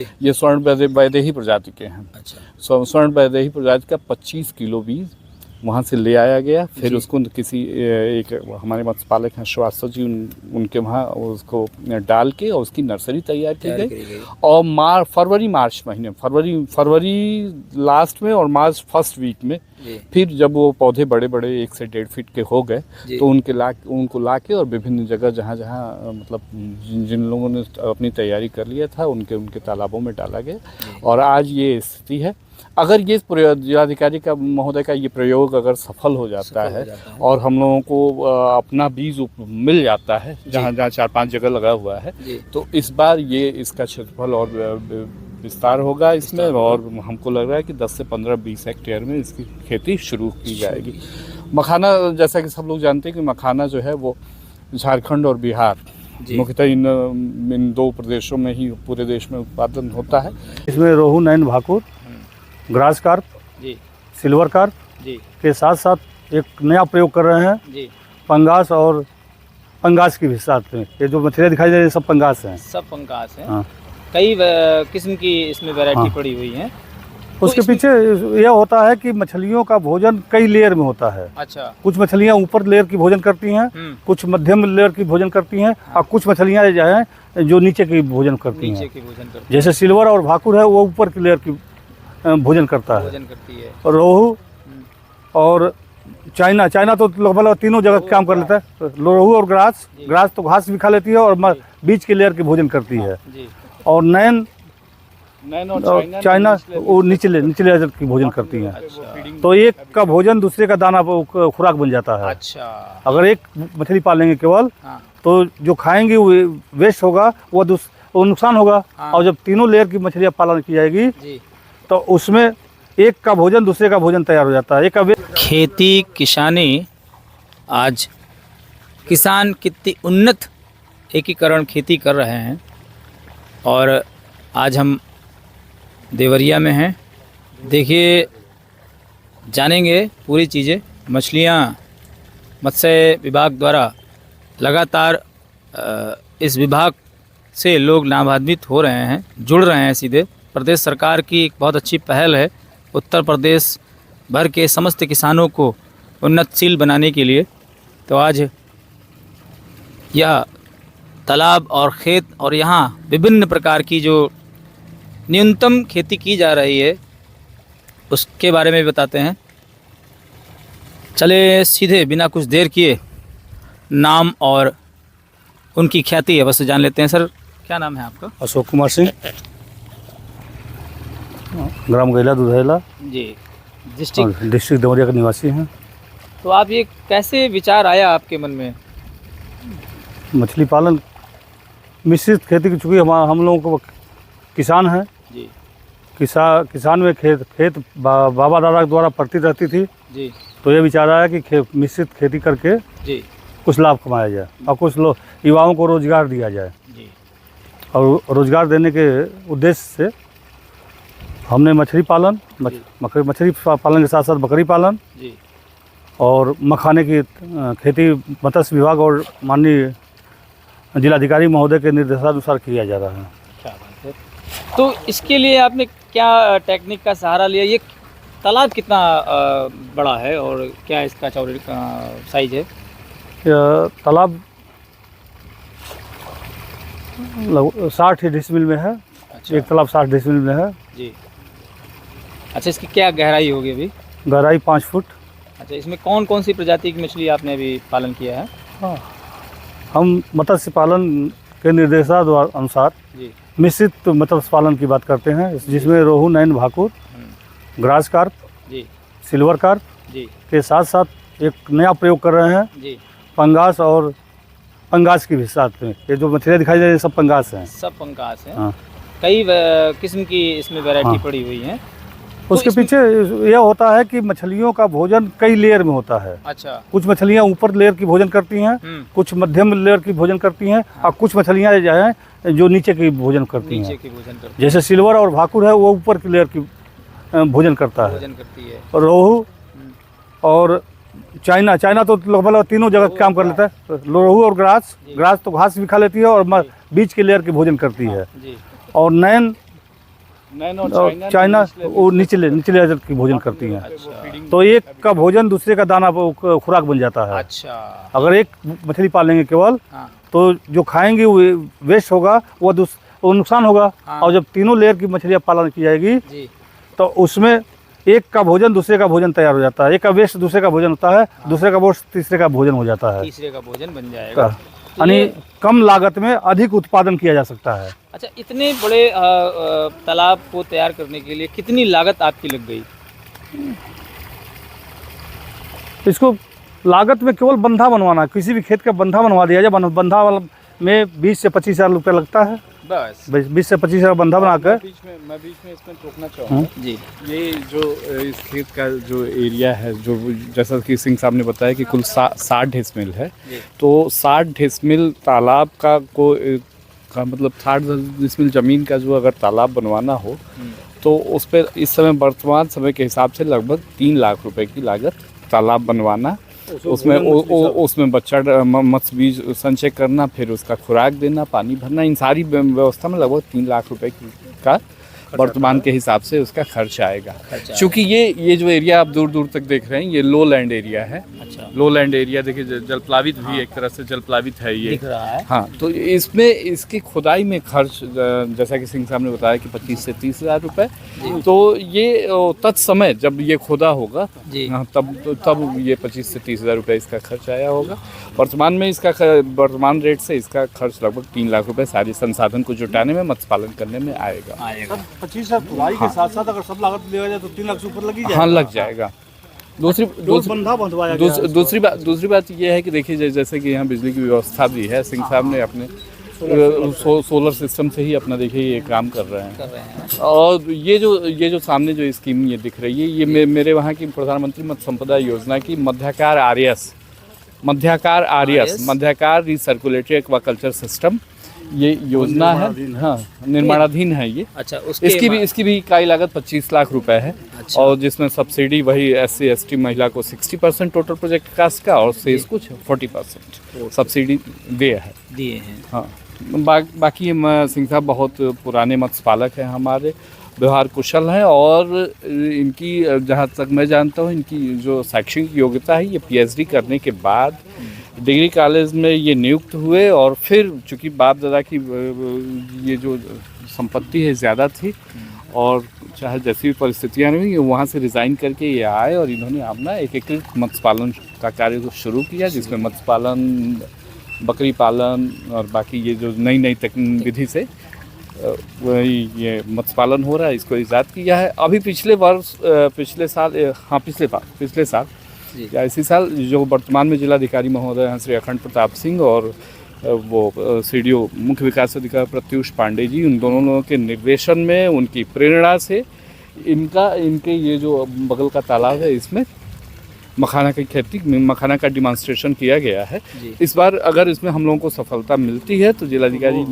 ये स्वर्ण वैदेही प्रजाति के हैं। अच्छा। स्वर्ण वैदेही प्रजाति का 25 किलो बीज वहाँ से ले आया गया, फिर उसको किसी एक हमारे मत्स्य पालक हैं श्रीवास्तव जी, उनके वहाँ उसको डाल के और उसकी नर्सरी तैयार की गई। और फरवरी मार्च महीने, फरवरी लास्ट में और मार्च फर्स्ट वीक में फिर जब वो पौधे बड़े बड़े 1 से 1.5 फीट के हो गए तो उनको ला के और विभिन्न जगह जहाँ जहाँ मतलब जिन लोगों ने अपनी तैयारी कर लिया था उनके तालाबों में डाला गया। और आज ये स्थिति है। अगर ये जिलाधिकारी का महोदय का ये प्रयोग अगर सफल हो जाता है और हम लोगों को अपना बीज मिल जाता है जहाँ जहाँ 4-5 जगह लगा हुआ है, तो इस बार ये इसका क्षेत्रफल और विस्तार होगा इसमें, और हमको लग रहा है कि 10 से 15-20 हेक्टेयर में इसकी खेती शुरू की जाएगी। मखाना, जैसा कि सब लोग जानते हैं कि मखाना जो है वो झारखंड और बिहार मुख्यतः इन 2 प्रदेशों में ही पूरे देश में उत्पादन होता है। इसमें रोहू, नैन, भाकुर, ग्रास कार्प, सिल्वर कार्प के साथ साथ एक नया प्रयोग कर रहे हैं, पंगास, और पंगास की भी साथ में। ये जो मछलियाँ दिखाई दे रही है सब पंगास हैं। सब पंगास हैं। हाँ। कई किस्म की इसमें वैरायटी पड़ी हुई है। उसके पीछे यह होता है कि मछलियों का भोजन कई लेयर में होता है। अच्छा। कुछ मछलियाँ ऊपर लेयर की भोजन करती हैं, कुछ मध्यम लेयर की भोजन करती हैं, और कुछ मछलियाँ जो है जो नीचे की भोजन करती हैं। जैसे सिल्वर और भाकुर है वो ऊपर की लेयर की भोजन करता है। रोहू और चाइना तो लगभग तीनों जगह काम कर लेता है। रोहू और ग्रास तो घास भी खा लेती है और बीच की लेयर की भोजन करती है। और नैन और चाइना वो निचले लेयर की भोजन करती हैं। अच्छा। तो एक का भोजन दूसरे का दाना खुराक बन जाता है। अच्छा। अगर एक मछली पालेंगे केवल तो जो खाएंगे वो वेस्ट होगा, वो नुकसान होगा। और जब तीनों लेयर की मछलियाँ पालन की जाएगी तो उसमें एक का भोजन दूसरे का भोजन तैयार हो जाता है। एक का खेती किसानी, आज किसान कितनी उन्नत एकीकरण खेती कर रहे हैं। और आज हम देवरिया में हैं। देखिए, जानेंगे पूरी चीज़ें। मछलियाँ मत्स्य विभाग द्वारा लगातार इस विभाग से लोग लाभान्वित हो रहे हैं, जुड़ रहे हैं सीधे। प्रदेश सरकार की एक बहुत अच्छी पहल है उत्तर प्रदेश भर के समस्त किसानों को उन्नतशील बनाने के लिए। तो आज यह तालाब और खेत और यहाँ विभिन्न प्रकार की जो न्यूनतम खेती की जा रही है उसके बारे में बताते हैं। चले सीधे बिना कुछ देर किए नाम और उनकी ख्याति अवश्य जान लेते हैं। सर, क्या नाम है आपका? अशोक कुमार सिंह, ग्राम गैला दुधैला जी, डिस्ट्रिक्ट देवरिया का निवासी हैं। तो आप ये कैसे विचार आया आपके मन में? मछली पालन मिश्रित खेती की, चूँकि हम लोगों को किसान हैं जी। किसान में खेत बाबा दादा द्वारा पड़ती रहती थी जी। तो ये विचार आया कि मिश्रित खेती करके जी कुछ लाभ कमाया जाए और कुछ युवाओं को रोजगार दिया जाए जी। और रोजगार देने के उद्देश्य से हमने मछली पालन के साथ साथ बकरी पालन जी और मखाने की खेती मत्स्य विभाग और माननीय जिलाधिकारी महोदय के निर्देशानुसार किया जा रहा है। क्या बात है। तो इसके लिए आपने क्या टेक्निक का सहारा लिया? ये तालाब कितना बड़ा है और क्या इसका चौड़ाई का साइज है? तालाब 60 डिसमिल में है। अच्छा। एक तालाब 60 डिसमिल में है जी। अच्छा, इसकी क्या गहराई होगी अभी? गहराई 5 फुट। अच्छा, इसमें कौन कौन सी प्रजाति की मछली आपने अभी पालन किया है? हाँ, हम मत्स्य पालन के निर्देशानुसार मिश्रित मत्स्य पालन की बात करते हैं, जिसमें रोहू, नैन, भाकुर, ग्रास कार्प, सिल्वर कार्प के साथ साथ एक नया प्रयोग कर रहे हैं, पंगास, और पंगास की भी साथ में। ये जो मछलियाँ दिखाई दे रही है सब पंगास हैं। सब पंगास हैं। हाँ। कई किस्म की इसमें वैरायटी पड़ी हुई है। उसके पीछे यह होता है कि मछलियों का भोजन कई लेयर में होता है। अच्छा। कुछ मछलियाँ ऊपर लेयर की भोजन करती हैं, कुछ मध्यम लेयर की भोजन करती हैं, और कुछ मछलियाँ जो हैं जो नीचे की भोजन करती हैं। जैसे सिल्वर और भाकुर है वो ऊपर की लेयर की भोजन करता है। रोहू और चाइना तो लगभग तीनों जगह काम कर लेता है। रोहू और ग्रास तो घास भी खा लेती है और बीच की लेयर की भोजन करती है। और नैन नैनो और चाइना वो निचले स्तर की भोजन करती हैं। तो एक का भोजन दूसरे का दाना खुराक बन जाता है। अच्छा। अगर एक मछली पालेंगे केवल, हाँ। तो जो खाएंगे वो वेस्ट होगा, वो नुकसान होगा। हाँ। और जब तीनों लेयर की मछलियाँ पालन की जाएगी जी। तो उसमें एक का भोजन दूसरे का भोजन तैयार हो जाता है, एक का वेस्ट दूसरे का भोजन होता है, दूसरे का वेस्ट तीसरे का भोजन हो जाता है। तीसरे का भोजन बन जाएगा। तो यानी ये- कम लागत में अधिक उत्पादन किया जा सकता है। अच्छा, इतने बड़े तालाब को तैयार करने के लिए कितनी लागत आपकी लग गई? इसको लागत में केवल बंधा बनवाना, किसी भी खेत का बंधा बनवा दिया जाए, बंधा वाला में 20 से 25 हज़ार रुपये लगता है। बस 20 से 25 हज़ार बंधा बनाकर। मैं बीच में इसमें टोकना चाहूँगा। जी। ये जो इस खेत का जो एरिया है, जो जैसा कि सिंह साहब ने बताया कि कुल 60 डिसमिल है, तो 60 डिसमिल तालाब का मतलब 60 डिसमिल ज़मीन का जो अगर तालाब बनवाना हो तो उस पर इस समय वर्तमान समय के हिसाब से लगभग 3 लाख रुपए की लागत तालाब बनवाना, उसमें बच्चा मत्स्य बीज संचय करना, फिर उसका खुराक देना, पानी भरना, इन सारी व्यवस्था में लगभग 3 लाख रुपए का वर्तमान के हिसाब से उसका खर्च आएगा। क्योंकि ये जो एरिया आप दूर दूर तक देख रहे हैं, ये लो लैंड एरिया है। अच्छा। लो लैंड एरिया देखिए, जलप्लावित भी एक तरह से जलप्लावित है ये, दिख रहा है। हाँ। तो इसमें इसकी खुदाई में खर्च, जैसा कि सिंह साहब ने बताया कि 25 से 30 हज़ार रुपये। तो ये तत्समय जब ये खुदा होगा, हाँ, तब ये 25 से 30 हज़ार रुपये इसका खर्च आया होगा। वर्तमान में वर्तमान रेट से इसका खर्च लगभग 3 लाख रुपए सारे संसाधन को जुटाने में, मत्स्य पालन करने में आएगा। 25 हज़ार खुदाई के साथ साथ अगर सब लागत लिया जाए तो 3 लाख से ऊपर लग ही जाएगा। हाँ, लग जाएगा। दूसरी बात यह है कि देखिए, जैसे कि यहाँ बिजली की व्यवस्था भी है, सिंह साहब ने अपने सोलर सिस्टम से ही अपना देखिए ये काम कर रहे हैं। और ये जो सामने जो स्कीम ये दिख रही है, ये मेरे वहाँ की प्रधानमंत्री मत्स्य संपदा योजना की मध्याकार मध्याकार रिसर्कुलेटरी एक्वाकल्चर सिस्टम ये योजना है। हाँ, निर्माणाधीन है ये। अच्छा, इसकी भी इकाई लागत 25 लाख रुपए है। अच्छा। और जिसमें सब्सिडी वही SC ST महिला को 60% टोटल प्रोजेक्ट कास्ट का, और शेष कुछ 40% सब्सिडी दिए हैं। हाँ, बाकी सिंह साहब बहुत पुराने मत्स्य पालक हैं, हमारे व्यवहार कुशल हैं, और इनकी जहाँ तक मैं जानता हूँ, इनकी जो शैक्षणिक योग्यता है, ये PhD करने के बाद डिग्री कॉलेज में ये नियुक्त हुए, और फिर चूँकि बाप दादा की ये जो संपत्ति है ज़्यादा थी, और चाहे जैसी भी परिस्थितियाँ रही, वहाँ से रिज़ाइन करके ये आए, और इन्होंने अपना एकीकृत मत्स्य पालन का कार्य शुरू किया, जिसमें मत्स्य पालन, बकरी पालन और बाकी ये जो नई विधि से वही ये मत्स्य पालन हो रहा है, इसको ईजाद किया है। अभी पिछले साल या इसी साल जो वर्तमान में जिलाधिकारी महोदय हैं श्री अखंड प्रताप सिंह, और वो CDO मुख्य विकास अधिकारी प्रत्युष पांडे जी, उन दोनों लोगों के निर्देशन में, उनकी प्रेरणा से इनके ये जो बगल का तालाब है, इसमें मखाना की खेती, मखाना का डिमॉन्स्ट्रेशन किया गया है। इस बार अगर इसमें हम लोगों को सफलता मिलती है तो जिलाधिकारी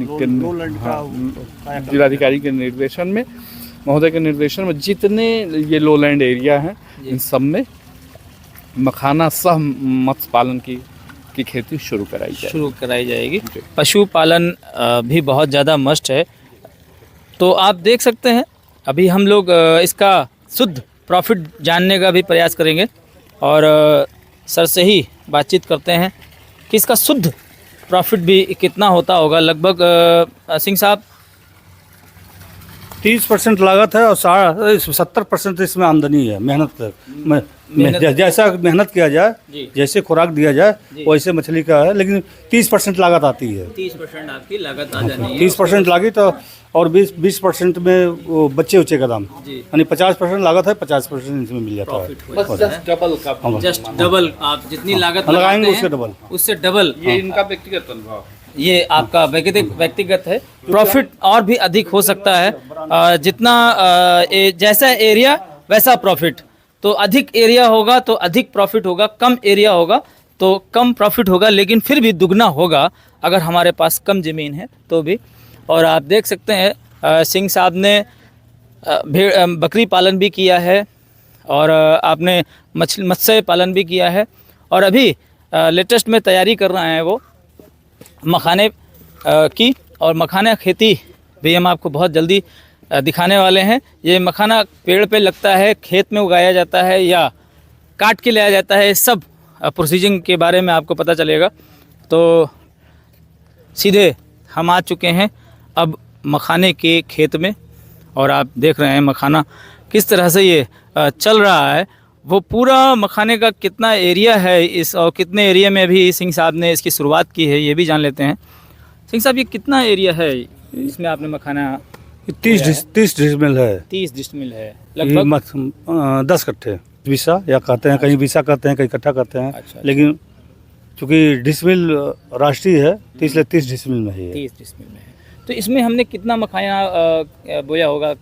के निर्देशन में, महोदय के निर्देशन में, जितने ये लो लैंड एरिया हैं, इन सब में मखाना सह मत्स्य पालन की खेती शुरू कराई जाएगी। पशुपालन भी बहुत ज़्यादा मस्ट है। तो आप देख सकते हैं, अभी हम लोग इसका शुद्ध प्रॉफिट जानने का भी प्रयास करेंगे, और सर से ही बातचीत करते हैं कि इसका शुद्ध प्रॉफिट भी कितना होता होगा। लगभग सिंह साहब 30% लागत है और 70% इसमें आमदनी है। जैसा मेहनत किया जाए, जैसे खुराक दिया जाए, वैसे मछली का है, लेकिन 30% लागत आती है। 30% आपकी लागत आ जानी है। 30% लागत और 20% में वो बच्चे उच्चे का दाम, यानी 50% लागत है, 50% इसमें मिल जाता है। जस्ट डबल आप जितनी लागत लगाएंगे उससे डबल। ये इनका व्यक्तिगत अनुभव, ये आपका व्यक्तिगत है। प्रॉफिट और भी अधिक हो सकता है, जितना जैसा एरिया वैसा प्रॉफिट। तो अधिक एरिया होगा तो अधिक प्रॉफिट होगा, कम एरिया होगा तो कम प्रॉफिट होगा, लेकिन फिर भी दुगना होगा अगर हमारे पास कम ज़मीन है तो भी। और आप देख सकते हैं सिंह साहब ने बकरी पालन भी किया है, और आपने मत्स्य पालन भी किया है, और अभी लेटेस्ट में तैयारी कर रहे हैं वो मखाने की। और मखाना खेती भी हम आपको बहुत जल्दी दिखाने वाले हैं। ये मखाना पेड़ पे लगता है, खेत में उगाया जाता है या काट के लाया जाता है, सब प्रोसीजिंग के बारे में आपको पता चलेगा। तो सीधे हम आ चुके हैं अब मखाने के खेत में और आप देख रहे हैं मखाना किस तरह से ये चल रहा है। वो पूरा मखाने का कितना एरिया है इस और कितने एरिया में अभी सिंह साहब ने इसकी शुरुआत की है ये भी जान लेते हैं। सिंह साहब, ये कितना एरिया है इसमें आपने मखाना? 30 डिसमिल है। 30 डिसमिल है ये लगभग। 10 कट्ठे बीसा या कहते हैं, कहीं बीसा कहते हैं, कहीं कट्ठा कहते हैं। अच्छा। लेकिन चूँकि डिसमिल राष्ट्रीय है तो इसलिए 30 डिसमिल में ही है। 30 डिसमिल में है। तो इसमें हमने कितना मखाना बोया होगा?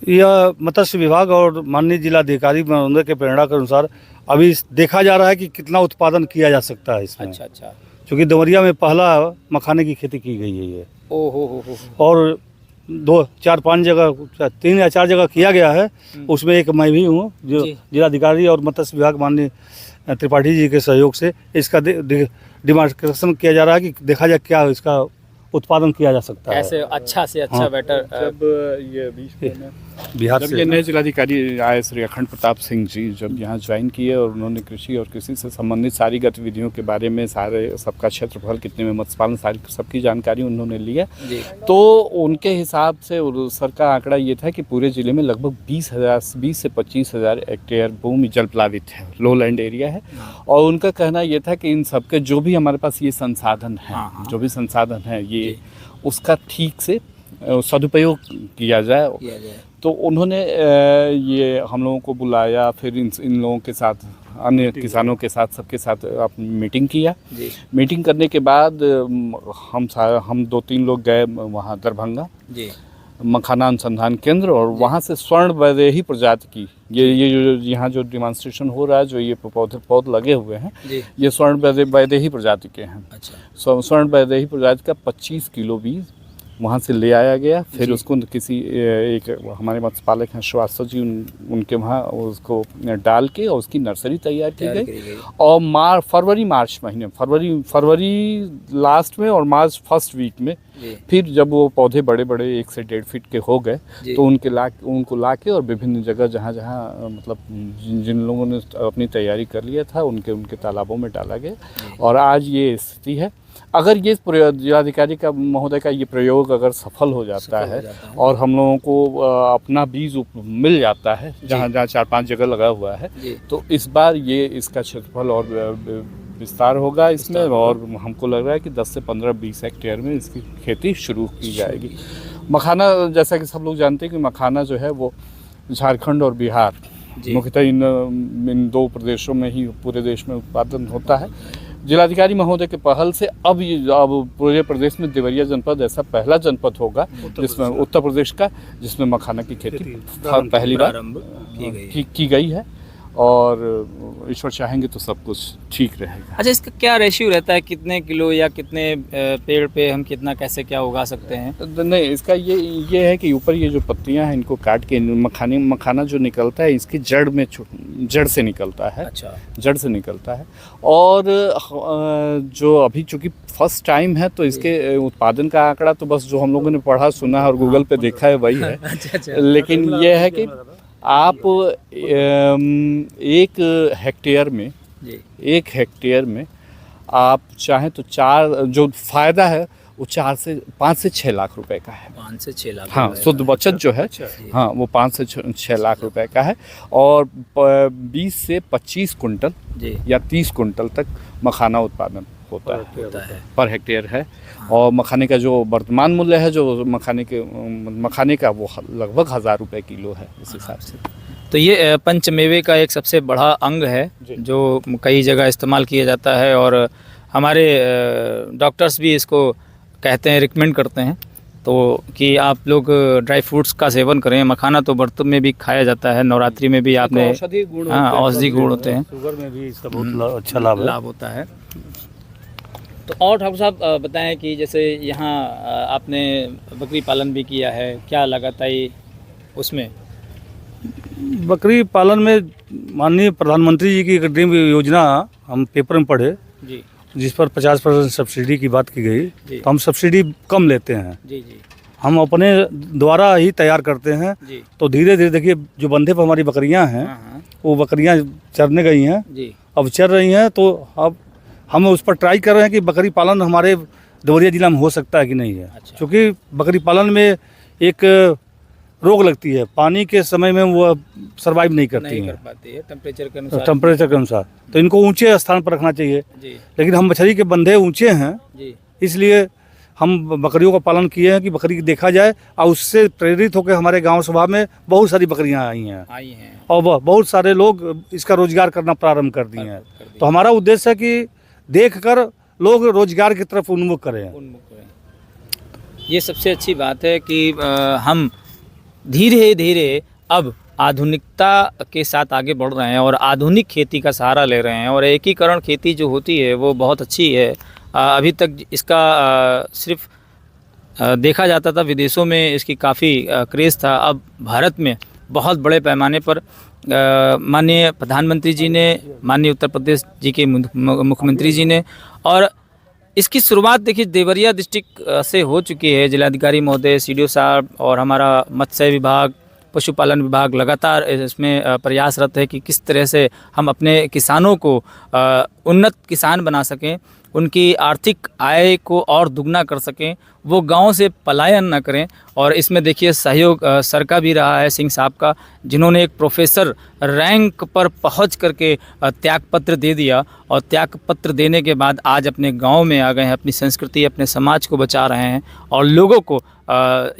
यह मत्स्य विभाग और माननीय जिलाधिकारी महोदय के प्रेरणा के अनुसार अभी देखा जा रहा है कि कितना उत्पादन किया जा सकता है इसमें। अच्छा अच्छा। क्योंकि देवरिया में पहला मखाने की खेती की गई है ये, ओ हो। और 2, 4, 5 जगह, 3 या 4 जगह किया गया है। उसमें एक मैं भी हूँ जो जी। जिलाधिकारी और मत्स्य विभाग माननीय त्रिपाठी जी के सहयोग से इसका डिमार्केशन किया जा रहा है कि देखा जाए क्या इसका उत्पादन किया जा सकता है। ऐसे अच्छा से अच्छा हाँ। बेटर। जब ये बीच में बिहार जब से ये नए जिलाधिकारी आए श्री अखंड प्रताप सिंह जी, जब यहाँ ज्वाइन किए और उन्होंने कृषि और कृषि से संबंधित सारी गतिविधियों के बारे में, सारे सबका क्षेत्रफल कितने में मत्स्य पालन, सारी सबकी जानकारी उन्होंने लिया। जी। तो उनके हिसाब से सर का आंकड़ा ये था कि पूरे जिले में लगभग 20 से 25,000 हेक्टेयर भूमि जल प्लावित है, लो लैंड एरिया है। और उनका कहना ये था कि इन सबके जो भी हमारे पास ये संसाधन है, हाँ। जो भी संसाधन है ये उसका ठीक से सदुपयोग किया जाए। तो उन्होंने ये हम लोगों को बुलाया, फिर इन लोगों के साथ, अन्य किसानों के साथ, सबके साथ मीटिंग किया। मीटिंग करने के बाद हम 2-3 लोग गए वहाँ दरभंगा जी। मखाना अनुसंधान केंद्र, और वहाँ से स्वर्ण वैदेही प्रजाति की ये जो यहाँ जो डिमॉन्स्ट्रेशन हो रहा है, जो ये पौध लगे हुए हैं, ये स्वर्ण वैदेही प्रजाति के हैं। अच्छा। स्वर्ण वैदेही प्रजाति का 25 किलो बीज वहाँ से ले आया गया। फिर उसको किसी एक हमारे मत्स्य पालक हैं श्रीवास्तव जी, उनके वहाँ उसको डाल के और उसकी नर्सरी तैयार की गई। और फरवरी मार्च महीने, फरवरी लास्ट में और मार्च फर्स्ट वीक में फिर जब वो पौधे बड़े बड़े 1 से 1.5 फीट के हो गए तो उनको ला के और विभिन्न जगह जहाँ मतलब जिन लोगों ने अपनी तैयारी कर लिया था उनके तालाबों में डाला गया। और आज ये स्थिति है। अगर ये जिलाधिकारी का महोदय का ये प्रयोग अगर सफल हो जाता है और हम लोगों को अपना बीज मिल जाता है जहाँ 4-5 जगह लगा हुआ है, तो इस बार ये इसका क्षेत्रफल और विस्तार होगा इसमें। और हमको लग रहा है कि 10 से 15-20 हेक्टेयर में इसकी खेती शुरू की जाएगी। मखाना, जैसा कि सब लोग जानते हैं कि मखाना जो है वो झारखंड और बिहार मुख्यतः इन 2 प्रदेशों में ही पूरे देश में उत्पादन होता है। जिलाधिकारी महोदय के पहल से अब पूरे प्रदेश में देवरिया जनपद ऐसा पहला जनपद होगा जिसमें उत्तर प्रदेश का जिसमें मखाना की खेती पहली बार की गई है। और ईश्वर चाहेंगे तो सब कुछ ठीक रहेगा। अच्छा, इसका क्या रेशियो रहता है? कितने किलो या कितने पेड़ पे हम कितना कैसे क्या उगा सकते हैं? नहीं, इसका ये है कि ऊपर ये जो पत्तियां हैं इनको काट के मखाना जो निकलता है इसकी जड़ से निकलता है। अच्छा। जड़ से निकलता है। और जो अभी चूँकि फर्स्ट टाइम है तो इसके उत्पादन का आंकड़ा तो बस जो हम लोगों ने पढ़ा सुना और गूगल पे देखा है वही है। अच्छा। लेकिन ये है कि आप 1 हेक्टेयर में आप चाहें तो 4, जो फायदा है वो 5 से 6 लाख रुपए का है। 5 से 6 लाख। हाँ, शुद्ध बचत जो है हाँ वो 5 से 6 लाख रुपए का है। और 20 से 25 कुंटल या 30 कुंटल तक मखाना उत्पादन होता है पर हेक्टेयर है। और मखाने का जो वर्तमान मूल्य है जो मखाने का वो लगभग 1000 रुपये किलो है इस हिसाब से। तो ये पंचमेवे का एक सबसे बड़ा अंग है जो कई जगह इस्तेमाल किया जाता है और हमारे डॉक्टर्स भी इसको कहते हैं, रिकमेंड करते हैं तो कि आप लोग ड्राई फ्रूट्स का सेवन करें। मखाना तो व्रत में भी खाया जाता है, नवरात्रि में भी आपने औषधि गुण होते हैं, शुगर में भी इसका बहुत अच्छा लाभ होता है। तो और ठाकुर साहब बताएं कि जैसे यहाँ आपने बकरी पालन भी किया है, क्या लागत आई उसमें? बकरी पालन में माननीय प्रधानमंत्री जी की एक ड्रीम योजना हम पेपर में पढ़े जी, जिस पर 50% सब्सिडी की बात की गई। तो हम सब्सिडी कम लेते हैं। जी जी। हम अपने द्वारा ही तैयार करते हैं। जी तो धीरे धीरे देखिए जो बंधे पर हमारी बकरियां हैं, हाँ वो बकरियां चरने गई हैं, जी अब चर रही हैं। तो अब हम उस पर ट्राई कर रहे हैं कि बकरी पालन हमारे देवरिया जिला में हो सकता है कि नहीं है। अच्छा। क्योंकि बकरी पालन में एक रोग लगती है, पानी के समय में वो सर्वाइव नहीं करती नहीं कर हैं पाती है टेम्परेचर के अनुसार। टेम्परेचर के अनुसार। तो इनको ऊंचे स्थान पर रखना चाहिए। जी लेकिन हम मछली के बंधे ऊंचे हैं, जी इसलिए हम बकरियों का पालन किए हैं कि बकरी देखा जाए, और उससे प्रेरित होकर हमारे गांव सभा में बहुत सारी बकरियां आई हैं आई हैं। और बहुत सारे लोग इसका रोजगार करना प्रारंभ कर दिए हैं। कर दी। तो हमारा उद्देश्य है कि देखकर लोग रोजगार की तरफ उन्मुख करें। उन्मुख करें। ये सबसे अच्छी बात है कि हम धीरे धीरे अब आधुनिकता के साथ आगे बढ़ रहे हैं और आधुनिक खेती का सहारा ले रहे हैं, और एकीकरण खेती जो होती है वो बहुत अच्छी है। अभी तक इसका सिर्फ देखा जाता था, विदेशों में इसकी काफ़ी क्रेज़ था। अब भारत में बहुत बड़े पैमाने पर माननीय प्रधानमंत्री जी ने, माननीय उत्तर प्रदेश जी के मुख्यमंत्री जी ने, और इसकी शुरुआत देखिए देवरिया डिस्ट्रिक्ट से हो चुकी है। जिलाधिकारी महोदय, सीडीओ साहब और हमारा मत्स्य विभाग, पशुपालन विभाग लगातार इसमें प्रयासरत है कि किस तरह से हम अपने किसानों को उन्नत किसान बना सकें, उनकी आर्थिक आय को और दुगना कर सकें, वो गांव से पलायन न करें। और इसमें देखिए सहयोग सर का भी रहा है, सिंह साहब का, जिन्होंने एक प्रोफेसर रैंक पर पहुंच करके त्यागपत्र दे दिया, और त्यागपत्र देने के बाद आज अपने गांव में आ गए हैं, अपनी संस्कृति, अपने समाज को बचा रहे हैं और लोगों को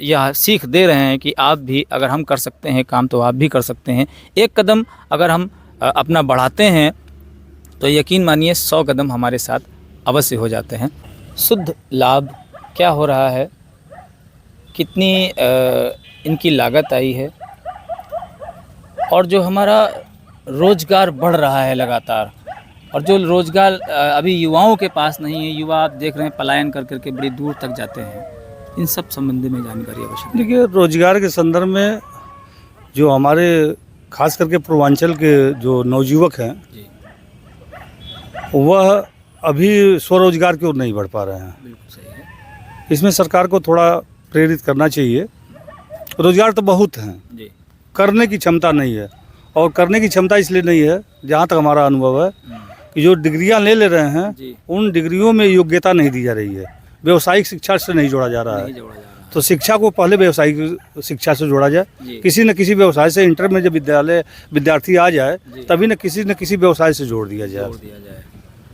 यह सीख दे रहे हैं कि आप भी, अगर हम कर सकते हैं काम तो आप भी कर सकते हैं। एक कदम अगर हम अपना बढ़ाते हैं तो यकीन मानिए 100 कदम हमारे साथ अवश्य हो जाते हैं। शुद्ध लाभ क्या हो रहा है, कितनी इनकी लागत आई है, और जो हमारा रोज़गार बढ़ रहा है लगातार, और जो रोज़गार अभी युवाओं के पास नहीं है, युवा आप देख रहे हैं पलायन कर करके बड़ी दूर तक जाते हैं, इन सब संबंध में जानकारी अवश्य दें। देखिए रोजगार के संदर्भ में जो हमारे खास करके पूर्वांचल के जो नवयुवक हैं, जी वह अभी स्वरोजगार की ओर नहीं बढ़ पा रहे हैं। बिल्कुल सही है। इसमें सरकार को थोड़ा प्रेरित करना चाहिए। रोजगार तो बहुत हैं, जी करने की क्षमता नहीं है, और करने की क्षमता इसलिए नहीं है, जहाँ तक हमारा अनुभव है कि जो डिग्रियां ले रहे हैं, जी उन डिग्रियों में योग्यता नहीं दी जा रही है, व्यावसायिक शिक्षा से नहीं जोड़ा जा रहा नहीं है। जोड़ा जा रहा तो शिक्षा को पहले व्यावसायिक शिक्षा से जोड़ा जाए। जी। किसी न किसी व्यवसाय से, इंटर में जब विद्यार्थी आ जाए, जी। तभी न किसी व्यवसाय से जोड़ दिया जाए। जोड़ दिया जाए।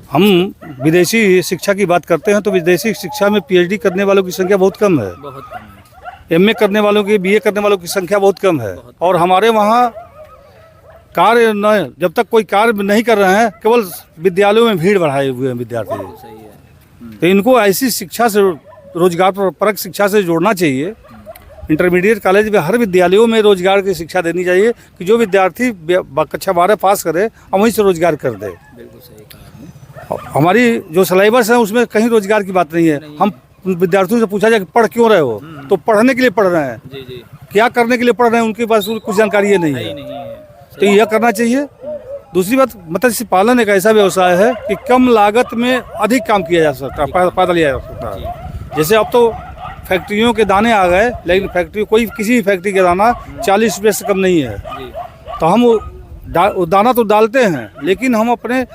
हम विदेशी शिक्षा की बात करते हैं तो विदेशी शिक्षा में पीएचडी करने वालों की संख्या बहुत कम है, बहुत कम है। एमए करने वालों की, बीए करने वालों की संख्या बहुत कम है। और हमारे वहाँ कार्य न, जब तक कोई कार्य नहीं कर रहे हैं, केवल विद्यालयों में भीड़ बढ़ाए हुए हैं विद्यार्थी। सही है। तो इनको ऐसी शिक्षा से, रोजगार परक शिक्षा से जोड़ना चाहिए। इंटरमीडिएट कॉलेज में हर विद्यालयों में रोजगार की शिक्षा देनी चाहिए कि जो विद्यार्थी कक्षा 12 पास करे और वहीं से रोजगार कर दे। बिल्कुल सही कहा आपने। हमारी जो सिलेबस है उसमें कहीं रोजगार की बात नहीं है। हम विद्यार्थियों से पूछा जाए कि पढ़ क्यों रहे हो, तो पढ़ने के लिए पढ़ रहे हैं। जी जी। क्या करने के लिए पढ़ रहे हैं उनके पास कुछ जानकारी ये नहीं नहीं है। नहीं है। तो यह करना चाहिए। दूसरी बात, मत्स्य पालन एक ऐसा व्यवसाय है कि कम लागत में अधिक काम किया जा सकता है, पैदा लिया जा सकता है। जैसे अब तो फैक्ट्रियों के दाने आ गए, लेकिन फैक्ट्री किसी भी फैक्ट्री का दाना 40 रुपये से कम नहीं है। जी। तो हम वो दाना तो डालते हैं, लेकिन हम अपने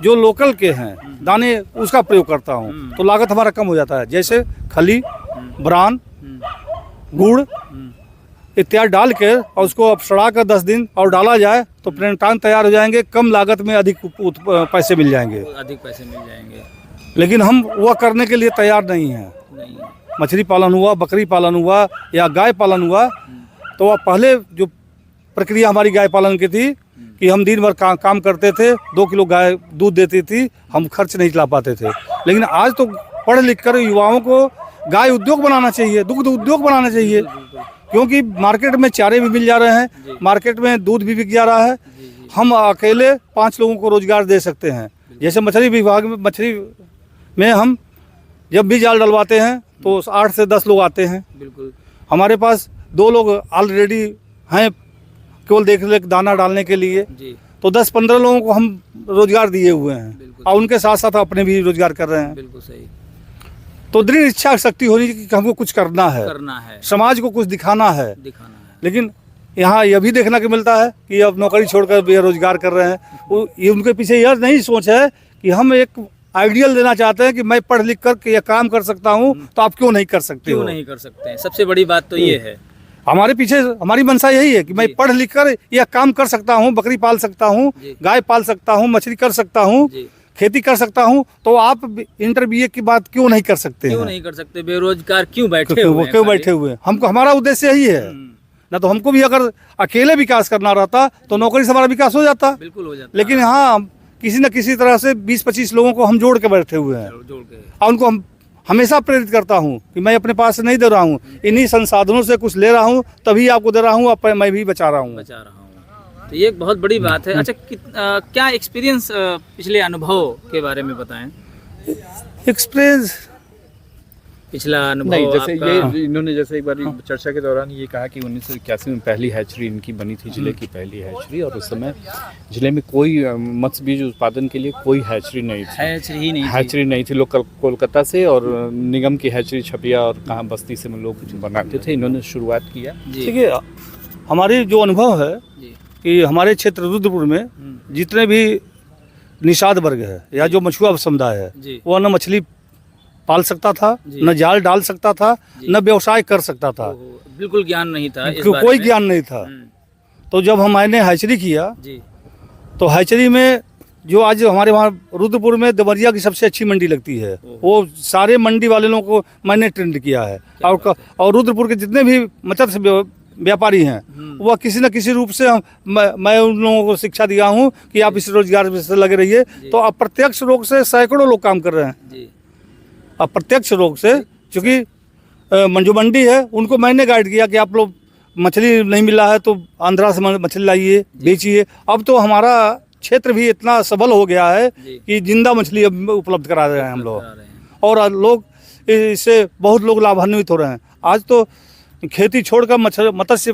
जो लोकल के हैं दाने उसका प्रयोग करता हूँ, तो लागत हमारा कम हो जाता है। जैसे खली, ब्रान, गुड़ इत्यादि डाल के और उसको अब सड़ा कर 10 दिन और डाला जाए तो प्रिंटान तैयार हो जाएंगे, कम लागत में अधिक पैसे मिल जाएंगे। अधिक पैसे मिल जाएंगे। लेकिन हम वह करने के लिए तैयार नहीं हैं। नहीं। मछली पालन हुआ, बकरी पालन हुआ या गाय पालन हुआ, तो वह पहले जो प्रक्रिया हमारी गाय पालन की थी कि हम दिन भर काम करते थे, 2 किलो गाय दूध देती थी, हम खर्च नहीं चला पाते थे। लेकिन आज तो पढ़ लिख कर युवाओं को गाय उद्योग बनाना चाहिए, दुग्ध उद्योग बनाना चाहिए, क्योंकि मार्केट में चारे भी मिल जा रहे हैं, मार्केट में दूध भी बिक जा रहा है। हम अकेले 5 लोगों को रोजगार दे सकते हैं। जैसे मछली विभाग में, मछली में हम जब भी जाल डलवाते हैं तो 8 से 10 लोग आते हैं। बिल्कुल। हमारे पास 2 लोग ऑलरेडी हैं केवल देख रेख दाना डालने के लिए, जी। तो 10-15 लोगों को हम रोजगार दिए हुए हैं, और उनके साथ साथ अपने भी रोजगार कर रहे हैं। बिल्कुल सही। तो दृढ़ इच्छा शक्ति होनी चाहिए कि हमको कुछ करना है, समाज को कुछ दिखाना है। लेकिन यहाँ यह भी देखने को मिलता है कि अब नौकरी छोड़कर बेरोजगार कर रहे हैं। ये उनके पीछे यह नहीं सोच है कि हम एक आइडियल देना चाहते हैं कि मैं पढ़ लिख कर यह काम कर सकता हूँ, तो आप क्यों नहीं कर सकते? क्यों नहीं कर सकते हैं? सबसे बड़ी बात तो ये है, हमारे पीछे हमारी मंशा यही है कि मैं पढ़ लिख कर यह काम कर सकता हूँ, बकरी पाल सकता हूँ, गाय पाल सकता हूँ, मछली कर सकता हूँ, खेती कर सकता हूँ। तो आप इंटर BA की बात क्यों नहीं कर सकते? क्यों नहीं कर सकते? बेरोजगार क्यों बैठे हुए? हमको हमारा उद्देश्य यही है ना। तो हमको भी अगर अकेले विकास करना रहता तो नौकरी से हमारा विकास हो जाता, बिल्कुल हो जाता। लेकिन हाँ, किसी न किसी तरह से 20-25 लोगों को हम जोड़ के बैठे हुए हैं और उनको हम हमेशा प्रेरित करता हूँ कि मैं अपने पास से नहीं दे रहा हूँ, इन्हीं संसाधनों से कुछ ले रहा हूँ, तभी आपको दे रहा हूँ, अब मैं भी बचा रहा हूँ। तो ये एक बहुत बड़ी बात है। अच्छा, क्या एक्सपीरियंस, पिछले अनुभव के बारे में बताएं। एक्सपीरियंस पिछला अनुभव नहीं, जैसे आपका... ये इन्होंने जैसे एक बार चर्चा के दौरान ये कहा कि 1981 में पहली हैचरी इनकी बनी थी, जिले की पहली हैचरी, और उस समय जिले में कोई मत्स्य बीज उत्पादन के लिए कोई हैचरी नहीं थी। हैचरी नहीं थी। लोग कोलकाता से और निगम की हैचरी छपिया और कहाँ बस्ती से लोग बनाते थे। इन्होंने शुरुआत किया। ठीक है, हमारी जो अनुभव है कि हमारे क्षेत्र रुद्रपुर में जितने भी निषाद वर्ग है या जो मछुआ समुदाय है, वो न मछली पाल सकता था, न जाल डाल सकता था, न व्यवसाय कर सकता था। बिल्कुल ज्ञान नहीं था, कोई ज्ञान नहीं था। तो जब हमने हैचरी किया तो हैचरी में जो आज हमारे वहाँ रुद्रपुर में देवरिया की सबसे अच्छी मंडी लगती है, वो सारे मंडी वाले लोगों को मैंने ट्रेंड किया है। और रुद्रपुर के जितने भी मत्स्य व्यापारी हैं, वह किसी न किसी रूप से मैं उन लोगों को शिक्षा दिया हूँ कि आप इस रोजगार से लगे रहिए। तो अप्रत्यक्ष रूप से सैकड़ों लोग काम कर रहे हैं। अप्रत्यक्ष रूप से, चूँकि जो मंडी है उनको मैंने गाइड किया कि आप लोग मछली नहीं मिला है तो आंध्रा से मछली लाइए, बेचिए। अब तो हमारा क्षेत्र भी इतना सबल हो गया है कि जिंदा मछली अब उपलब्ध करा रहे हैं हम लोग, और लोग इससे बहुत लोग लाभान्वित हो रहे हैं। आज तो खेती छोड़कर मत्स्य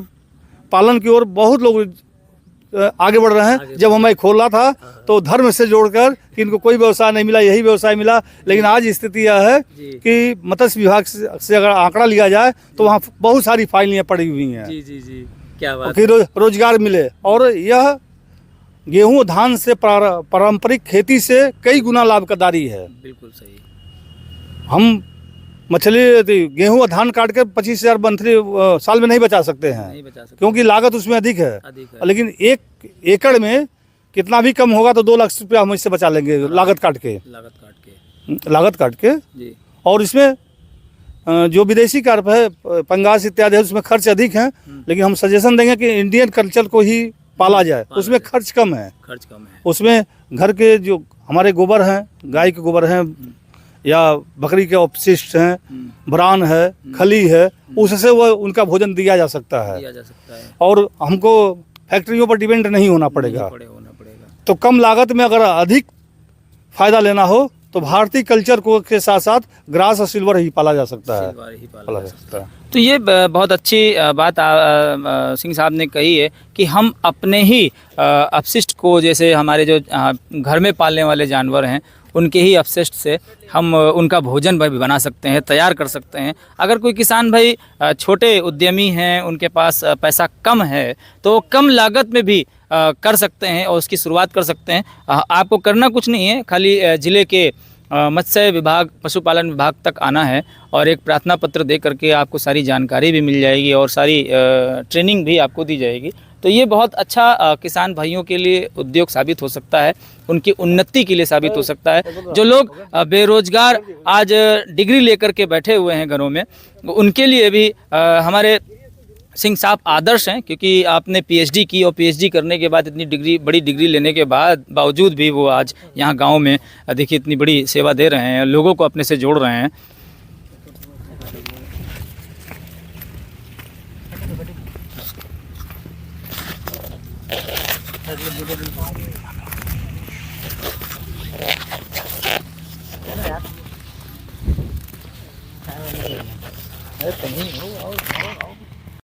पालन की ओर बहुत लोग आगे बढ़ रहे हैं। जब हमें खोला था तो धर्म से जोड़कर कि इनको कोई व्यवसाय नहीं मिला, यही व्यवसाय मिला। लेकिन आज स्थिति यह है कि मत्स्य विभाग से अगर आंकड़ा लिया जाए तो वहाँ बहुत सारी फाइलें पड़ी हुई हैं। क्या बात कि रोजगार मिले। और यह गेहूं धान से पारंपरिक खेती से कई गुना लाभकारी है। बिल्कुल सही। हम मछली गेहूं और धान काट के 25,000 मंथली साल में नहीं बचा सकते हैं, क्योंकि लागत उसमें अधिक है। लेकिन 1 एकड़ में कितना भी कम होगा तो 2 लाख रुपया हम इससे बचा लेंगे लागत काट के। और इसमें जो विदेशी कार्प है, पंगास इत्यादि है, उसमें खर्च अधिक है। लेकिन हम सजेशन देंगे कि इंडियन कल्चर को ही पाला जाए, उसमें खर्च कम है। उसमें घर के जो हमारे गोबर हैं, गाय के गोबर हैं या बकरी के अपशिष्ट हैं, बरान है, खली है, उससे वो उनका भोजन दिया जा सकता है। और हमको फैक्ट्रियों पर डिपेंड नहीं होना पड़ेगा। तो कम लागत में अगर अधिक फायदा लेना हो तो भारतीय कल्चर को के साथ साथ ग्रास और सिल्वर ही पाला जा सकता है। तो ये बहुत अच्छी बात सिंह साहब ने कही है कि हम अपने ही अपशिष्ट को, जैसे हमारे जो घर में पालने वाले जानवर हैं, उनके ही अपशिष्ट से हम उनका भोजन भी बना सकते हैं, तैयार कर सकते हैं। अगर कोई किसान भाई छोटे उद्यमी हैं, उनके पास पैसा कम है, तो कम लागत में भी कर सकते हैं और उसकी शुरुआत कर सकते हैं। आपको करना कुछ नहीं है, खाली ज़िले के मत्स्य विभाग, पशुपालन विभाग तक आना है और एक प्रार्थना पत्र दे करके आपको सारी जानकारी भी मिल जाएगी और सारी ट्रेनिंग भी आपको दी जाएगी। तो ये बहुत अच्छा किसान भाइयों के लिए उद्योग साबित हो सकता है, उनकी उन्नति के लिए साबित हो सकता है। जो लोग बेरोजगार आज डिग्री लेकर के बैठे हुए हैं घरों में, उनके लिए भी हमारे सिंह साहब आदर्श हैं, क्योंकि आपने पीएचडी की और पीएचडी करने के बाद इतनी बड़ी डिग्री लेने के बावजूद भी वो आज यहाँ गांव में देखिए इतनी बड़ी सेवा दे रहे हैं, लोगों को अपने से जोड़ रहे हैं।